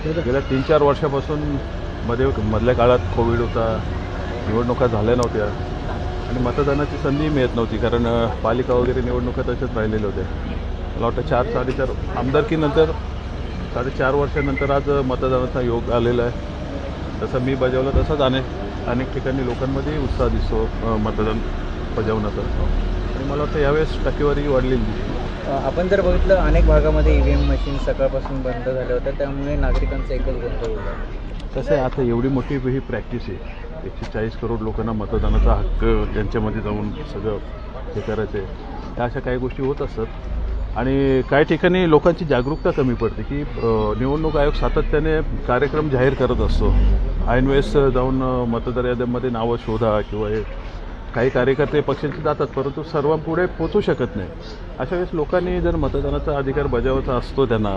गेल्या 3-4 वर्षापासून मधल्या काळात कोविड होता, निवडणुका झाल्या नव्हत्या आणि मतदानाची संधी मिळत नव्हती, कारण पालिका वगैरे निवडणुका तशाच राहिलेल्या होत्या. मला वाटतं 4-4.5 आमदारकीनंतर 4.5 वर्षानंतर आज मतदानाचा योग आलेला आहे. तसं मी बजावलं तसंच अनेक ठिकाणी लोकांमध्ये उत्साह दिसतो मतदान बजावण्याचा, आणि मला वाटतं यावेळेस टक्केवारी वाढलेली दिसते. आपण जर बघितलं अनेक भागामध्ये EVM मशीन सकाळपासून बंद झाल्या होत्या, त्यामुळे नागरिकांचा एकच गोंधळ होता. कसं आहे, आता एवढी मोठी ही प्रॅक्टिस आहे, 140 करोड लोकांना मतदानाचा हक्क त्यांच्यामध्ये जाऊन सगळं हे करायचं आहे, त्या अशा काही गोष्टी होत असतात आणि काही ठिकाणी लोकांची जागरूकता कमी पडते की निवडणूक आयोग सातत्याने कार्यक्रम जाहीर करत असतो. ऐनवेळेस जाऊन मतदार याद्यांमध्ये नावं शोधा किंवा हे काही कार्यकर्ते पक्षांचे जातात, परंतु सर्वांपुढे पोचू शकत नाही. अशा वेळेस लोकांनी जर मतदानाचा अधिकार बजावायचा असतो त्यांना,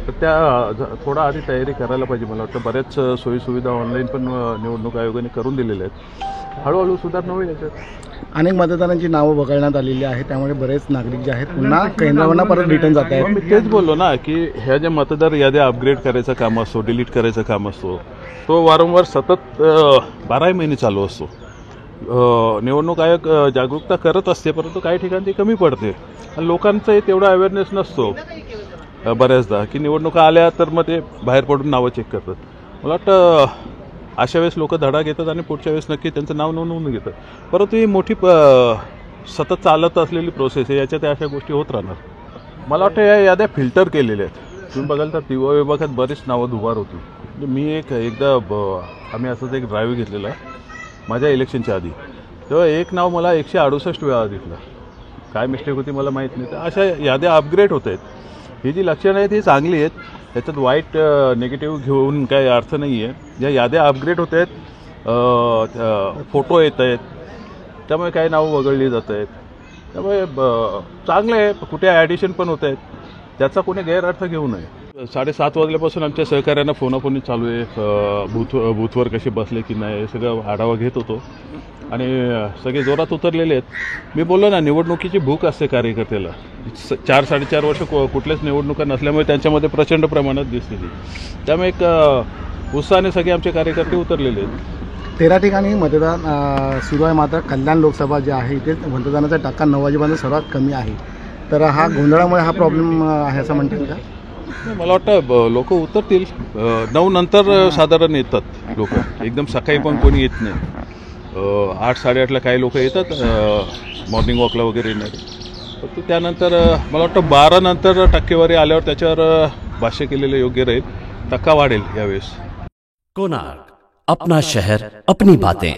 तर त्या थोडा आधी तयारी करायला पाहिजे. मला वाटतं बऱ्याच सोयीसुविधा ऑनलाईन पण निवडणूक आयोगाने करून दिलेल्या आहेत. हळूहळू सुधारणा होईल याच्यात. अनेक मतदारांची नावं वगळण्यात आलेली आहे, त्यामुळे बरेच नागरिक जे आहेत पुन्हा केंद्रावरनं परत रिटर्न जात आहेत. मी तेच बोललो ना की ह्या ज्या मतदार याद्या अपग्रेड करायचं काम असतो, डिलीट करायचं काम असतो, तो वारंवार सतत 12 महिने चालू असतो. निवडणूक आयोग जागरूकता करत असते, परंतु काही ठिकाणी ती कमी पडते आणि लोकांचाही तेवढा अवेअरनेस नसतो बऱ्याचदा की निवडणुका आल्या तर मग ते बाहेर पडून नावं चेक करतात. मला वाटतं अशा वेळेस लोक धडा घेतात आणि पुढच्या वेळेस नक्की त्यांचं नाव नोंदवून घेतात. परंतु ही मोठी सतत चालत असलेली प्रोसेस आहे, याच्यात अशा गोष्टी होत राहणार. मला वाटतं या याद्या फिल्टर केलेल्या आहेत. तुम्ही बघाल तर दिवा विभागात बरीच नावं दुबार होती. म्हणजे मी एकदा आम्ही असंच एक ड्राईव्ह घेतलेला माझ्या इलेक्शनच्या आधी, तेव्हा एक नाव मला 168 वेळा दिसलं. काय मिस्टेक होती मला माहीत नाही. तर अशा याद्या अपग्रेड होत आहेत. ही जी लक्षणं आहेत ही चांगली आहेत, त्याच्यात वाईट निगेटिव्ह घेऊन काही अर्थ नाही आहे. ज्या याद्या अपग्रेड होत आहेत, फोटो येत आहेत, त्यामुळे काही नावं वगळली जात आहेत. त्यामुळे चांगलं आहे. कुठे ॲडिशन पण होत आहेत, त्याचा कोणी गैरअर्थ घेऊ नये. 7:30 वाजल्यापासून आमच्या सहकाऱ्यांना फोनाफोनी चालू आहे. बूथवर कसे बसले की नाही हे सगळं आढावा घेत होतो आणि सगळे जोरात उतरलेले आहेत. मी बोललो ना, निवडणुकीची भूक असते कार्यकर्त्याला. 4-4.5 वर्ष कुठल्याच निवडणुका नसल्यामुळे त्यांच्यामध्ये प्रचंड प्रमाणात दिसते ती. त्यामुळे एक उत्साहाने सगळे आमचे कार्यकर्ते उतरलेले आहेत. 13 ठिकाणी मतदान सुरू आहे, मात्र कल्याण लोकसभा जे आहे इथे मतदानाचा टक्का 9 वाजेपर्यंत सर्वात कमी आहे. तर हा गोंधळामुळे हा प्रॉब्लेम आहे असं म्हणतील का? मला वाटतं लोक उतरतील. 9 नंतर साधारण येतात लोक, एकदम सकाळी पण कोणी येत नाही. 8-8:30ला काही लोक येतात मॉर्निंग वॉकला वगैरे येणारे. परंतु त्यानंतर मला वाटतं 12 नंतर टक्केवारी आल्यावर त्याच्यावर भाष्य केलेलं योग्य राहील. टक्का वाढेल यावेळेस. कोणार्क, अपना शहर अपनी बातें.